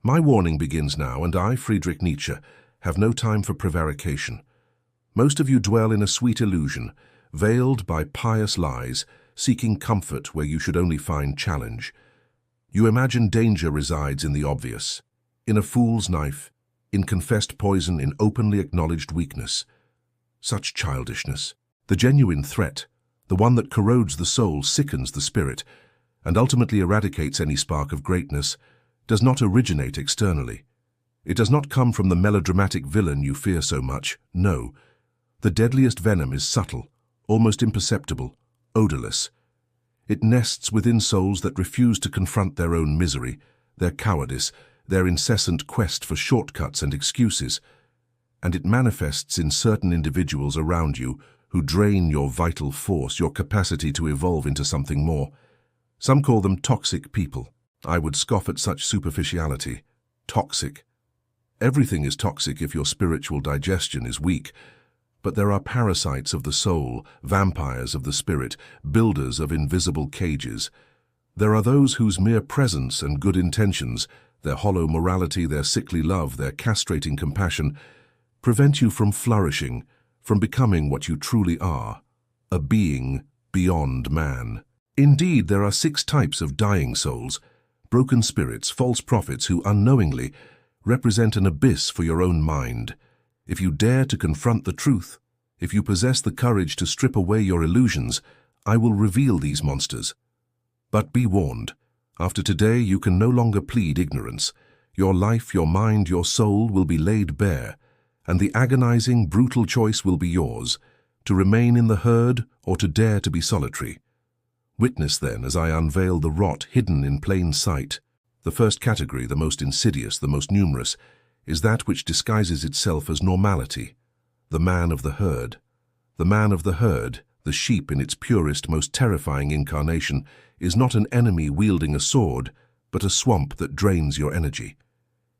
My warning begins now, and I, Friedrich Nietzsche, have no time for prevarication. Most of you dwell in a sweet illusion, veiled by pious lies, seeking comfort where you should only find challenge. You imagine danger resides in the obvious, in a fool's knife, in confessed poison, in openly acknowledged weakness. Such childishness. The genuine threat, the one that corrodes the soul, sickens the spirit, and ultimately eradicates any spark of greatness, does not originate externally. It does not come from the melodramatic villain you fear so much. No. The deadliest venom is subtle, almost imperceptible, odorless. It nests within souls that refuse to confront their own misery, their cowardice, their incessant quest for shortcuts and excuses. And it manifests in certain individuals around you who drain your vital force, your capacity to evolve into something more. Some call them toxic people. I would scoff at such superficiality. Toxic. Everything is toxic if your spiritual digestion is weak. But there are parasites of the soul, vampires of the spirit, builders of invisible cages. There are those whose mere presence and good intentions, their hollow morality, their sickly love, their castrating compassion, prevent you from flourishing, from becoming what you truly are, a being beyond man. Indeed, there are 6 types of dying souls, broken spirits, false prophets who unknowingly represent an abyss for your own mind. If you dare to confront the truth, if you possess the courage to strip away your illusions, I will reveal these monsters. But be warned, after today you can no longer plead ignorance. Your life, your mind, your soul will be laid bare, and the agonizing, brutal choice will be yours, to remain in the herd or to dare to be solitary. Witness then as I unveil the rot hidden in plain sight. The first category, the most insidious, the most numerous, is that which disguises itself as normality, the man of the herd. The man of the herd, the sheep in its purest, most terrifying incarnation, is not an enemy wielding a sword, but a swamp that drains your energy.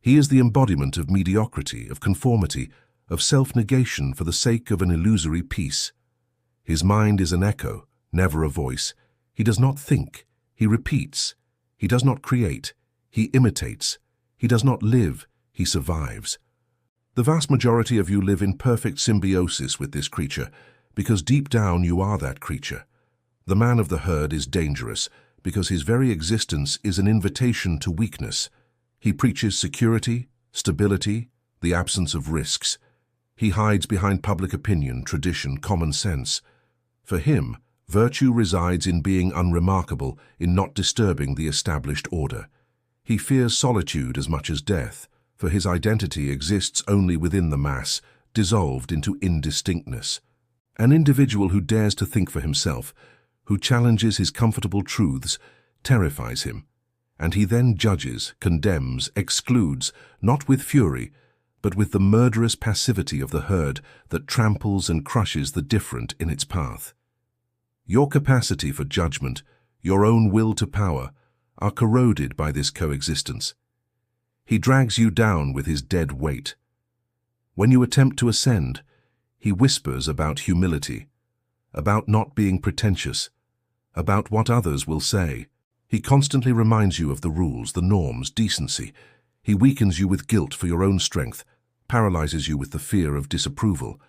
He is the embodiment of mediocrity, of conformity, of self-negation for the sake of an illusory peace. His mind is an echo, never a voice. He does not think, he repeats. He does not create, he imitates. He does not live, he survives. The vast majority of you live in perfect symbiosis with this creature, because deep down you are that creature. The man of the herd is dangerous, because his very existence is an invitation to weakness. He preaches security, stability, the absence of risks. He hides behind public opinion, tradition, common sense. For him, virtue resides in being unremarkable, in not disturbing the established order. He fears solitude as much as death, for his identity exists only within the mass, dissolved into indistinctness. An individual who dares to think for himself, who challenges his comfortable truths, terrifies him, and he then judges, condemns, excludes, not with fury, but with the murderous passivity of the herd that tramples and crushes the different in its path. Your capacity for judgment, your own will to power, are corroded by this coexistence. He drags you down with his dead weight. When you attempt to ascend, he whispers about humility, about not being pretentious, about what others will say. He constantly reminds you of the rules, the norms, decency. He weakens you with guilt for your own strength, paralyzes you with the fear of disapproval.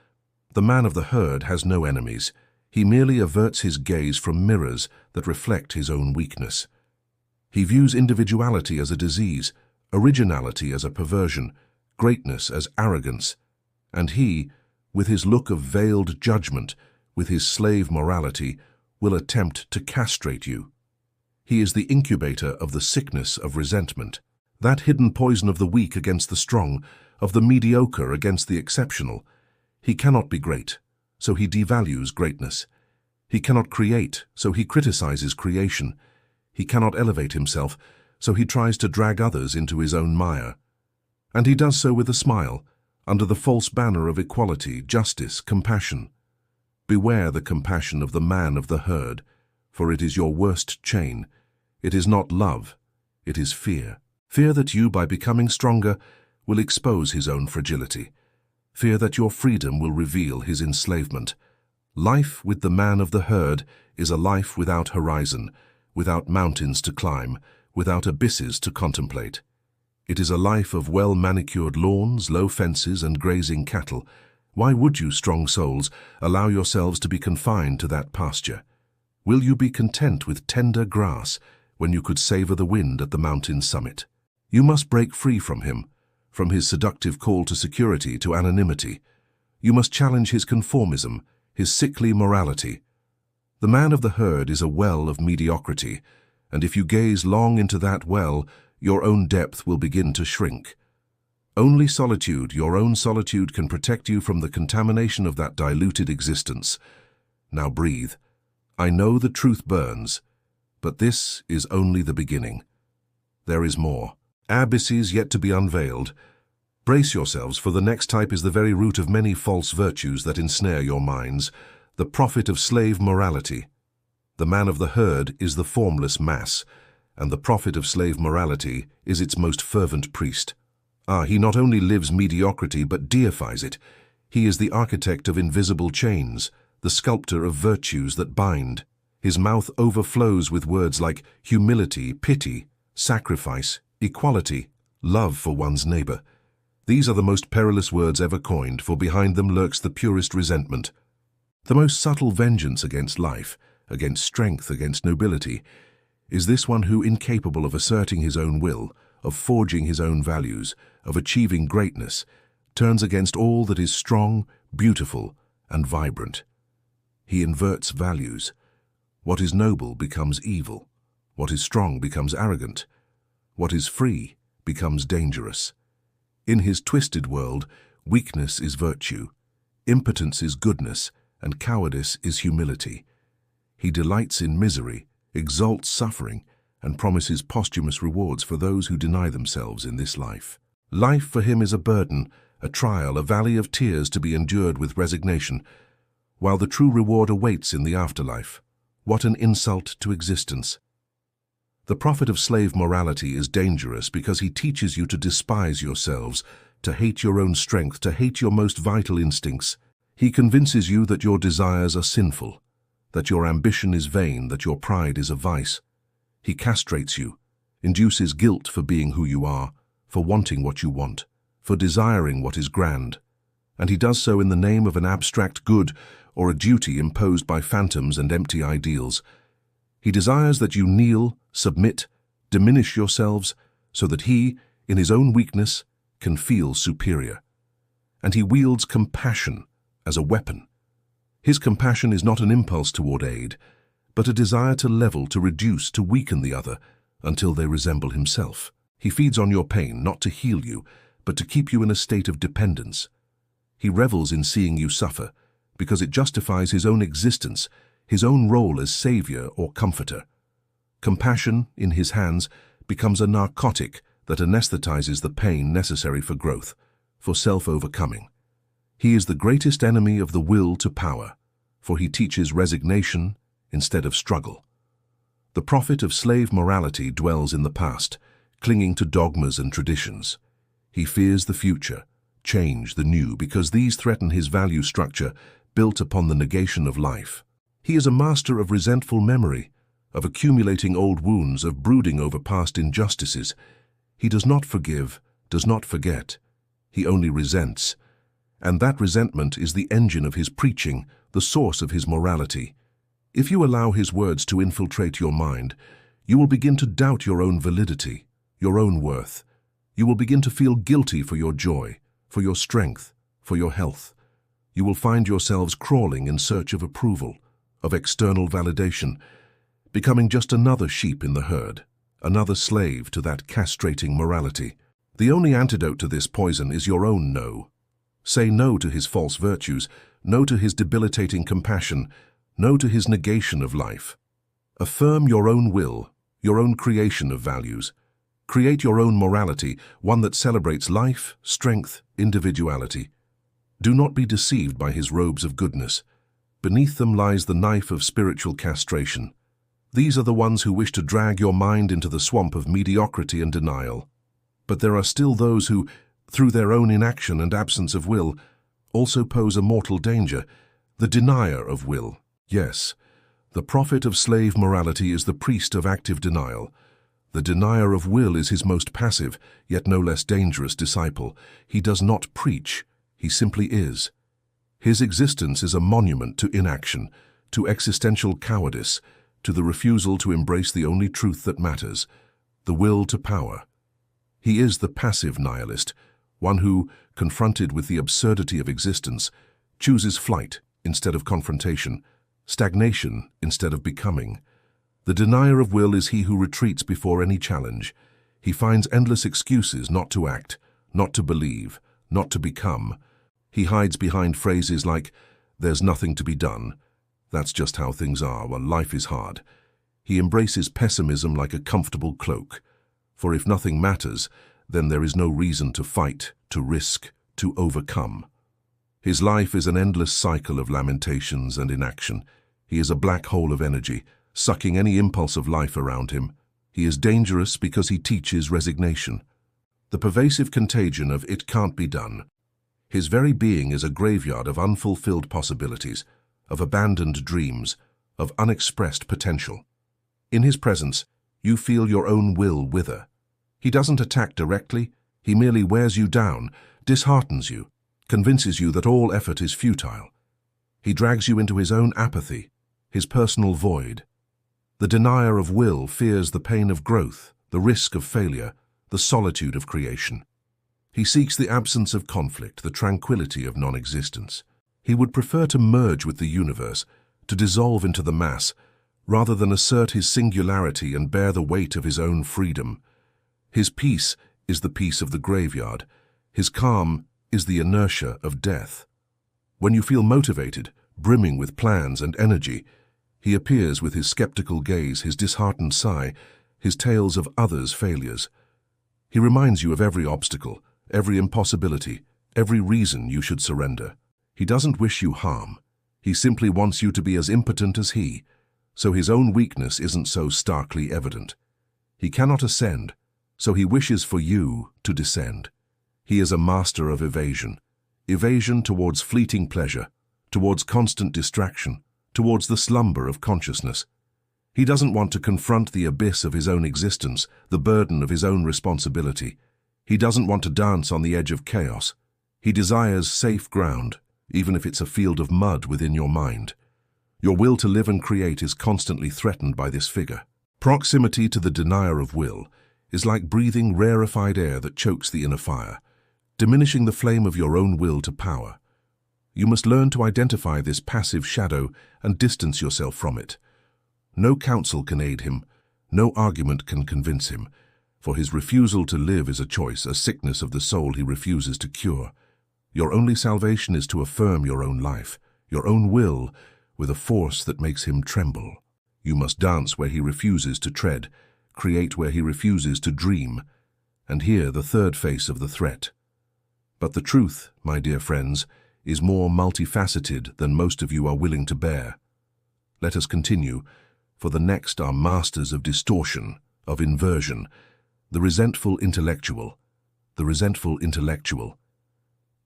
The man of the herd has no enemies. He merely averts his gaze from mirrors that reflect his own weakness. He views individuality as a disease, originality as a perversion, greatness as arrogance, and he, with his look of veiled judgment, with his slave morality, will attempt to castrate you. He is the incubator of the sickness of resentment, that hidden poison of the weak against the strong, of the mediocre against the exceptional. He cannot be great, so he devalues greatness. He cannot create, so he criticizes creation. He cannot elevate himself, so he tries to drag others into his own mire. And he does so with a smile, under the false banner of equality, justice, compassion. Beware the compassion of the man of the herd, for it is your worst chain. It is not love, it is fear. Fear that you, by becoming stronger, will expose his own fragility. Fear that your freedom will reveal his enslavement. Life with the man of the herd is a life without horizon, without mountains to climb, without abysses to contemplate. It is a life of well-manicured lawns, low fences, and grazing cattle. Why would you, strong souls, allow yourselves to be confined to that pasture? Will you be content with tender grass when you could savor the wind at the mountain's summit? You must break free from him, from his seductive call to security, to anonymity. You must challenge his conformism, his sickly morality. The man of the herd is a well of mediocrity, and if you gaze long into that well, your own depth will begin to shrink. Only solitude, your own solitude, can protect you from the contamination of that diluted existence. Now breathe. I know the truth burns, but this is only the beginning. There is more. Abysses yet to be unveiled. Brace yourselves, for the next type is the very root of many false virtues that ensnare your minds, the prophet of slave morality. The man of the herd is the formless mass, and the prophet of slave morality is its most fervent priest. He not only lives mediocrity but deifies it. He is the architect of invisible chains, the sculptor of virtues that bind. His mouth overflows with words like humility, pity, sacrifice, equality, love for one's neighbor. These are the most perilous words ever coined, for behind them lurks the purest resentment. The most subtle vengeance against life, against strength, against nobility, is this one who, incapable of asserting his own will, of forging his own values, of achieving greatness, turns against all that is strong, beautiful, and vibrant. He inverts values. What is noble becomes evil. What is strong becomes arrogant. What is free becomes dangerous. In his twisted world, weakness is virtue, impotence is goodness, and cowardice is humility. He delights in misery, exalts suffering, and promises posthumous rewards for those who deny themselves in this life. Life for him is a burden, a trial, a valley of tears to be endured with resignation, while the true reward awaits in the afterlife. What an insult to existence! The prophet of slave morality is dangerous because he teaches you to despise yourselves, to hate your own strength, to hate your most vital instincts. He convinces you that your desires are sinful, that your ambition is vain, that your pride is a vice. He castrates you, induces guilt for being who you are, for wanting what you want, for desiring what is grand. And he does so in the name of an abstract good or a duty imposed by phantoms and empty ideals. He desires that you kneel, submit, diminish yourselves, so that he, in his own weakness, can feel superior. And he wields compassion as a weapon. His compassion is not an impulse toward aid, but a desire to level, to reduce, to weaken the other, until they resemble himself. He feeds on your pain, not to heal you, but to keep you in a state of dependence. He revels in seeing you suffer, because it justifies his own existence, his own role as savior or comforter. Compassion, in his hands, becomes a narcotic that anesthetizes the pain necessary for growth, for self-overcoming. He is the greatest enemy of the will to power, for he teaches resignation instead of struggle. The prophet of slave morality dwells in the past, clinging to dogmas and traditions. He fears the future, change, the new, because these threaten his value structure built upon the negation of life. He is a master of resentful memory, of accumulating old wounds, of brooding over past injustices. He does not forgive, does not forget. He only resents. And that resentment is the engine of his preaching, the source of his morality. If you allow his words to infiltrate your mind, you will begin to doubt your own validity, your own worth. You will begin to feel guilty for your joy, for your strength, for your health. You will find yourselves crawling in search of approval, of external validation, becoming just another sheep in the herd, another slave to that castrating morality. The only antidote to this poison is your own no. Say no to his false virtues, no to his debilitating compassion, no to his negation of life. Affirm your own will, your own creation of values. Create your own morality, one that celebrates life, strength, individuality. Do not be deceived by his robes of goodness. Beneath them lies the knife of spiritual castration. These are the ones who wish to drag your mind into the swamp of mediocrity and denial. But there are still those who, through their own inaction and absence of will, also pose a mortal danger, the denier of will. Yes, the prophet of slave morality is the priest of active denial, The denier of will is his most passive, yet no less dangerous disciple. He does not preach, he simply is. His existence is a monument to inaction, to existential cowardice, to the refusal to embrace the only truth that matters, the will to power. He is the passive nihilist, one who, confronted with the absurdity of existence, chooses flight instead of confrontation, stagnation instead of becoming. The denier of will is he who retreats before any challenge. He finds endless excuses not to act, not to believe, not to become. He hides behind phrases like, "There's nothing to be done. That's just how things are, well, life is hard." He embraces pessimism like a comfortable cloak. For if nothing matters, then there is no reason to fight, to risk, to overcome. His life is an endless cycle of lamentations and inaction. He is a black hole of energy, sucking any impulse of life around him. He is dangerous because he teaches resignation. The pervasive contagion of "it can't be done." His very being is a graveyard of unfulfilled possibilities, of abandoned dreams, of unexpressed potential. In his presence, you feel your own will wither. He doesn't attack directly, he merely wears you down, disheartens you, convinces you that all effort is futile. He drags you into his own apathy, his personal void. The denier of will fears the pain of growth, the risk of failure, the solitude of creation. He seeks the absence of conflict, the tranquility of non-existence. He would prefer to merge with the universe, to dissolve into the mass, rather than assert his singularity and bear the weight of his own freedom. His peace is the peace of the graveyard. His calm is the inertia of death. When you feel motivated, brimming with plans and energy, he appears with his skeptical gaze, his disheartened sigh, his tales of others' failures. He reminds you of every obstacle, every impossibility, every reason you should surrender. He doesn't wish you harm. He simply wants you to be as impotent as he, so his own weakness isn't so starkly evident. He cannot ascend, so he wishes for you to descend. He is a master of evasion. Evasion towards fleeting pleasure, towards constant distraction, towards the slumber of consciousness. He doesn't want to confront the abyss of his own existence, the burden of his own responsibility. He doesn't want to dance on the edge of chaos. He desires safe ground, even if it's a field of mud within your mind. Your will to live and create is constantly threatened by this figure. Proximity to the denier of will is like breathing rarefied air that chokes the inner fire, diminishing the flame of your own will to power. You must learn to identify this passive shadow and distance yourself from it. No counsel can aid him, no argument can convince him, for his refusal to live is a choice, a sickness of the soul he refuses to cure. Your only salvation is to affirm your own life, your own will, with a force that makes him tremble. You must dance where he refuses to tread, create where he refuses to dream, and hear the third face of the threat. But the truth, my dear friends, is more multifaceted than most of you are willing to bear. Let us continue, for the next are masters of distortion, of inversion, the resentful intellectual. The resentful intellectual.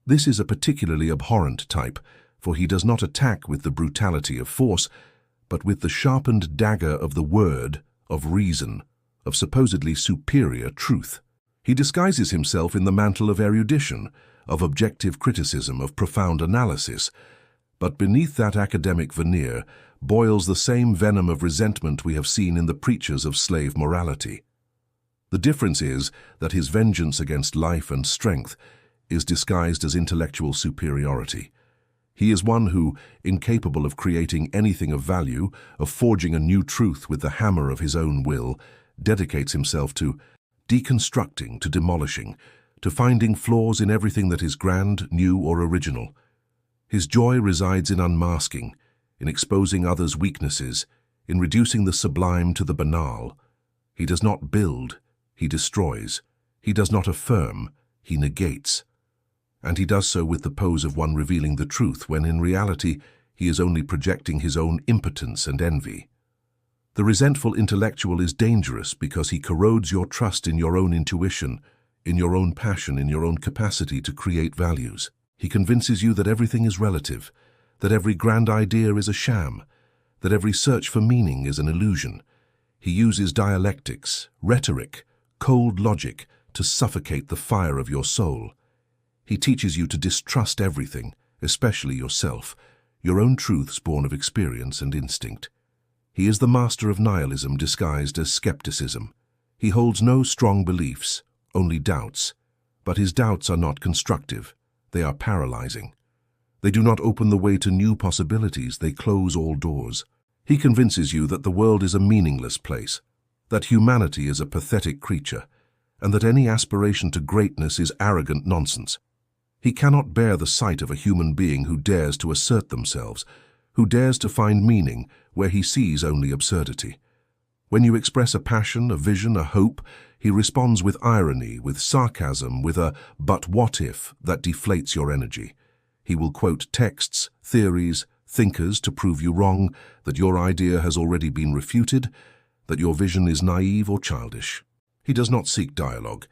This is a particularly abhorrent type, for he does not attack with the brutality of force, but with the sharpened dagger of the word, of reason, of supposedly superior truth. He disguises himself in the mantle of erudition, of objective criticism, of profound analysis, but beneath that academic veneer boils the same venom of resentment we have seen in the preachers of slave morality. The difference is that his vengeance against life and strength is disguised as intellectual superiority. He is one who, incapable of creating anything of value, of forging a new truth with the hammer of his own will, dedicates himself to deconstructing, to demolishing, to finding flaws in everything that is grand, new, or original. His joy resides in unmasking, in exposing others' weaknesses, in reducing the sublime to the banal. He does not build, he destroys. He does not affirm, he negates. And he does so with the pose of one revealing the truth, when in reality he is only projecting his own impotence and envy. The resentful intellectual is dangerous because he corrodes your trust in your own intuition, in your own passion, in your own capacity to create values. He convinces you that everything is relative, that every grand idea is a sham, that every search for meaning is an illusion. He uses dialectics, rhetoric, cold logic to suffocate the fire of your soul. He teaches you to distrust everything, especially yourself, your own truths born of experience and instinct. He is the master of nihilism disguised as skepticism. He holds no strong beliefs, only doubts. But his doubts are not constructive. They are paralyzing. They do not open the way to new possibilities. They close all doors. He convinces you that the world is a meaningless place, that humanity is a pathetic creature, and that any aspiration to greatness is arrogant nonsense. He cannot bear the sight of a human being who dares to assert themselves, who dares to find meaning where he sees only absurdity. When you express a passion, a vision, a hope, he responds with irony, with sarcasm, with a "but what if" that deflates your energy. He will quote texts, theories, thinkers to prove you wrong, that your idea has already been refuted, that your vision is naive or childish. He does not seek dialogue.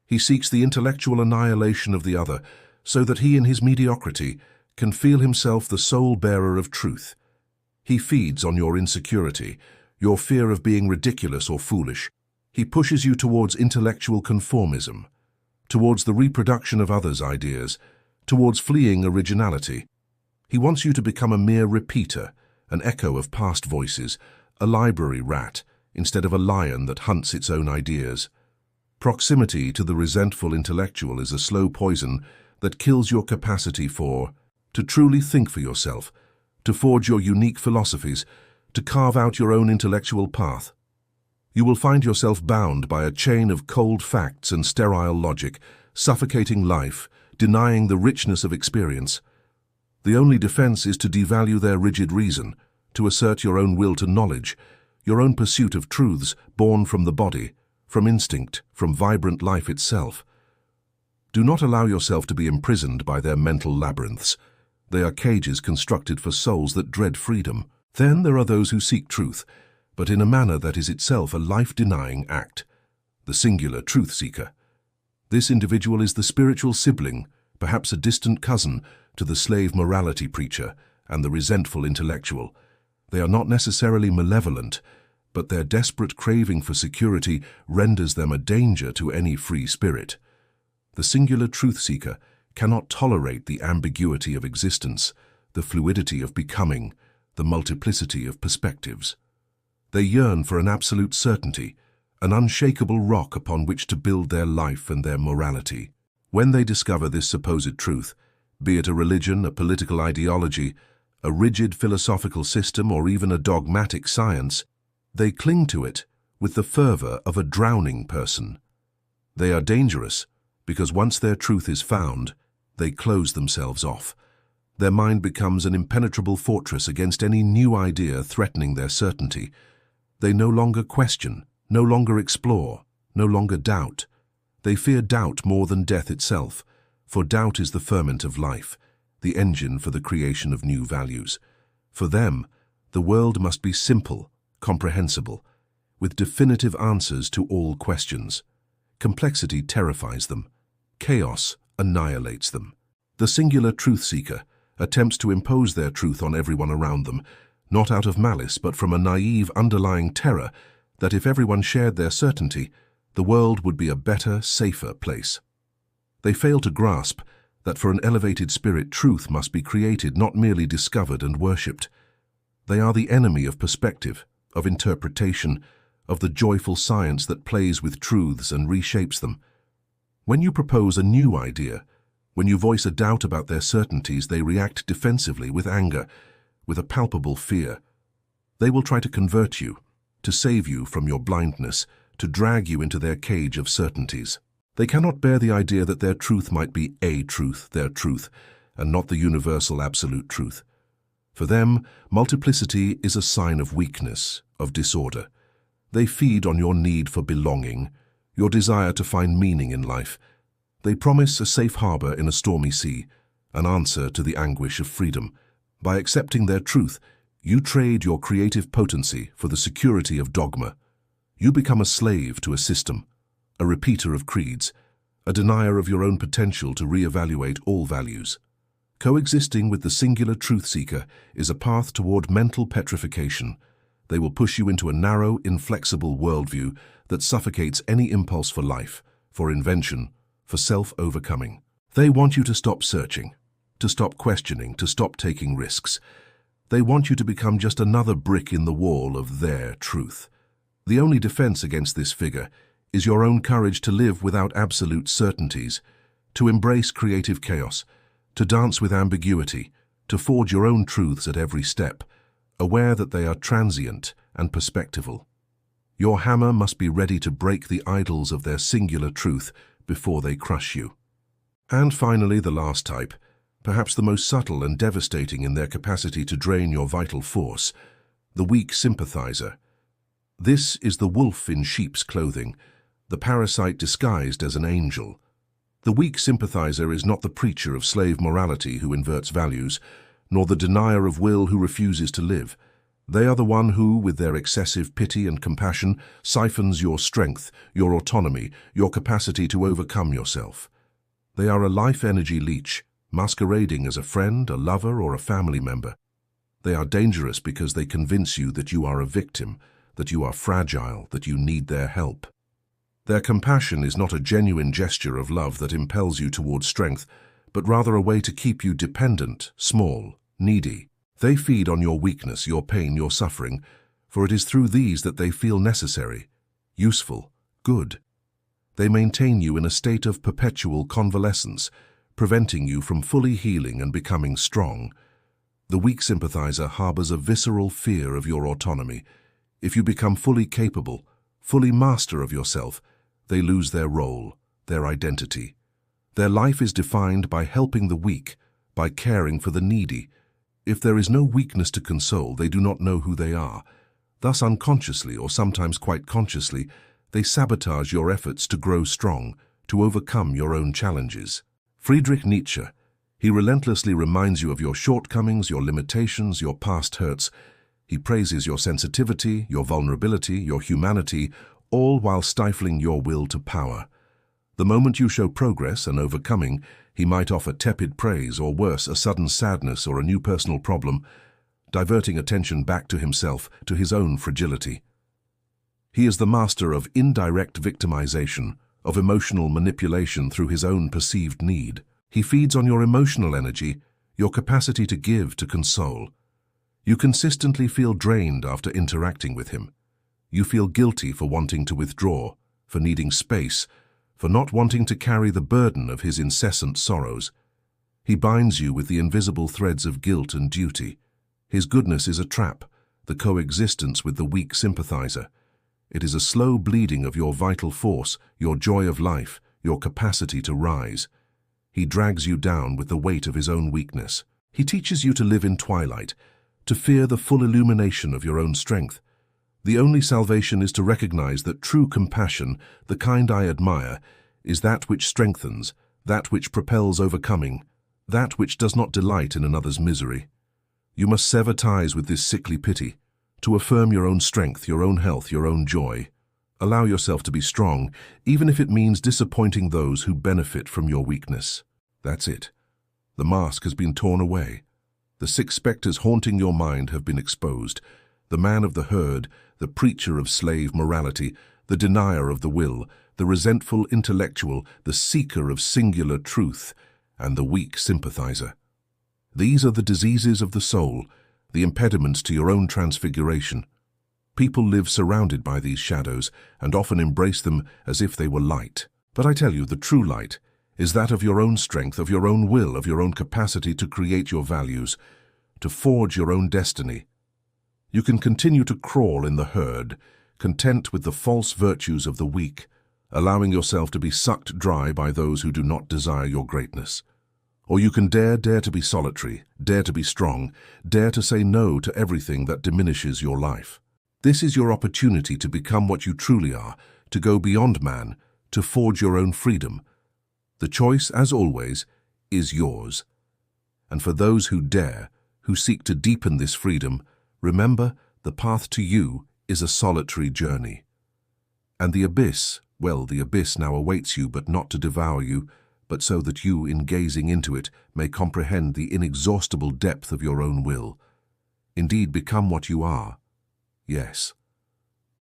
He seeks the intellectual annihilation of the other, so that he in his mediocrity can feel himself the sole bearer of truth. He feeds on your insecurity, your fear of being ridiculous or foolish. He pushes you towards intellectual conformism, towards the reproduction of others' ideas, towards fleeing originality. He wants you to become a mere repeater, an echo of past voices, a library rat, instead of a lion that hunts its own ideas. Proximity to the resentful intellectual is a slow poison that kills your capacity to truly think for yourself, to forge your unique philosophies, to carve out your own intellectual path. You will find yourself bound by a chain of cold facts and sterile logic, suffocating life, denying the richness of experience. The only defense is to devalue their rigid reason, to assert your own will to knowledge, your own pursuit of truths born from the body, from instinct, from vibrant life itself. Do not allow yourself to be imprisoned by their mental labyrinths. They are cages constructed for souls that dread freedom. Then there are those who seek truth, but in a manner that is itself a life-denying act, the singular truth seeker. This individual is the spiritual sibling, perhaps a distant cousin, to the slave morality preacher and the resentful intellectual. They are not necessarily malevolent, but their desperate craving for security renders them a danger to any free spirit. The singular truth seeker cannot tolerate the ambiguity of existence, the fluidity of becoming, the multiplicity of perspectives. They yearn for an absolute certainty, an unshakable rock upon which to build their life and their morality. When they discover this supposed truth, be it a religion, a political ideology, a rigid philosophical system, or even a dogmatic science, they cling to it with the fervor of a drowning person. They are dangerous because once their truth is found, they close themselves off. Their mind becomes an impenetrable fortress against any new idea threatening their certainty. They no longer question, no longer explore, no longer doubt. They fear doubt more than death itself, for doubt is the ferment of life, the engine for the creation of new values. For them, the world must be simple, comprehensible, with definitive answers to all questions. Complexity terrifies them. Chaos annihilates them. The singular truth seeker attempts to impose their truth on everyone around them, not out of malice but from a naive underlying terror that if everyone shared their certainty, the world would be a better, safer place. They fail to grasp that for an elevated spirit, truth must be created, not merely discovered and worshipped. They are the enemy of perspective, of interpretation, of the joyful science that plays with truths and reshapes them. When you propose a new idea, when you voice a doubt about their certainties, they react defensively with anger, with a palpable fear. They will try to convert you, to save you from your blindness, to drag you into their cage of certainties. They cannot bear the idea that their truth might be a truth, their truth, and not the universal absolute truth. For them, multiplicity is a sign of weakness, of disorder. They feed on your need for belonging, your desire to find meaning in life. They promise a safe harbor in a stormy sea, an answer to the anguish of freedom. By accepting their truth, you trade your creative potency for the security of dogma. You become a slave to a system, a repeater of creeds, a denier of your own potential to reevaluate all values. Coexisting with the singular truth seeker is a path toward mental petrification, They will push you into a narrow, inflexible worldview that suffocates any impulse for life, for invention, for self-overcoming. They want you to stop searching, to stop questioning, to stop taking risks. They want you to become just another brick in the wall of their truth. The only defense against this figure is your own courage to live without absolute certainties, to embrace creative chaos, to dance with ambiguity, to forge your own truths at every step, aware that they are transient and perspectival. Your hammer must be ready to break the idols of their singular truth before they crush you. And finally, the last type, perhaps the most subtle and devastating in their capacity to drain your vital force, the weak sympathizer. This is the wolf in sheep's clothing, the parasite disguised as an angel. The weak sympathizer is not the preacher of slave morality who inverts values, nor the denier of will who refuses to live. They are the one who, with their excessive pity and compassion, siphons your strength, your autonomy, your capacity to overcome yourself. They are a life energy leech, masquerading as a friend, a lover, or a family member. They are dangerous because they convince you that you are a victim, that you are fragile, that you need their help. Their compassion is not a genuine gesture of love that impels you towards strength, but rather a way to keep you dependent, small, needy. They feed on your weakness, your pain, your suffering, for it is through these that they feel necessary, useful, good. They maintain you in a state of perpetual convalescence, preventing you from fully healing and becoming strong. The weak sympathizer harbors a visceral fear of your autonomy. If you become fully capable, fully master of yourself, they lose their role, their identity. Their life is defined by helping the weak, by caring for the needy. If there is no weakness to console, they do not know who they are. Thus, unconsciously, or sometimes quite consciously, they sabotage your efforts to grow strong, to overcome your own challenges. Friedrich Nietzsche, he relentlessly reminds you of your shortcomings, your limitations, your past hurts. He praises your sensitivity, your vulnerability, your humanity, all while stifling your will to power. The moment you show progress and overcoming, he might offer tepid praise, or worse, a sudden sadness or a new personal problem, diverting attention back to himself, to his own fragility. He is the master of indirect victimization, of emotional manipulation through his own perceived need. He feeds on your emotional energy, your capacity to give, to console. You consistently feel drained after interacting with him. You feel guilty for wanting to withdraw, for needing space, for not wanting to carry the burden of his incessant sorrows. He binds you with the invisible threads of guilt and duty. His goodness is a trap, the coexistence with the weak sympathizer. It is a slow bleeding of your vital force, your joy of life, your capacity to rise. He drags you down with the weight of his own weakness. He teaches you to live in twilight, to fear the full illumination of your own strength. The only salvation is to recognize that true compassion, the kind I admire, is that which strengthens, that which propels overcoming, that which does not delight in another's misery. You must sever ties with this sickly pity, to affirm your own strength, your own health, your own joy. Allow yourself to be strong, even if it means disappointing those who benefit from your weakness. That's it. The mask has been torn away. The 6 specters haunting your mind have been exposed. The man of the herd, the preacher of slave morality, the denier of the will, the resentful intellectual, the seeker of singular truth, and the weak sympathizer. These are the diseases of the soul, the impediments to your own transfiguration. People live surrounded by these shadows and often embrace them as if they were light. But I tell you, the true light is that of your own strength, of your own will, of your own capacity to create your values, to forge your own destiny. You can continue to crawl in the herd, content with the false virtues of the weak, allowing yourself to be sucked dry by those who do not desire your greatness. Or you can dare to be solitary, dare to be strong, dare to say no to everything that diminishes your life. This is your opportunity to become what you truly are, to go beyond man, to forge your own freedom. The choice, as always, is yours. And for those who dare, who seek to deepen this freedom, remember, the path to you is a solitary journey. And the abyss, well, the abyss now awaits you, but not to devour you, but so that you, in gazing into it, may comprehend the inexhaustible depth of your own will. Indeed, become what you are. Yes,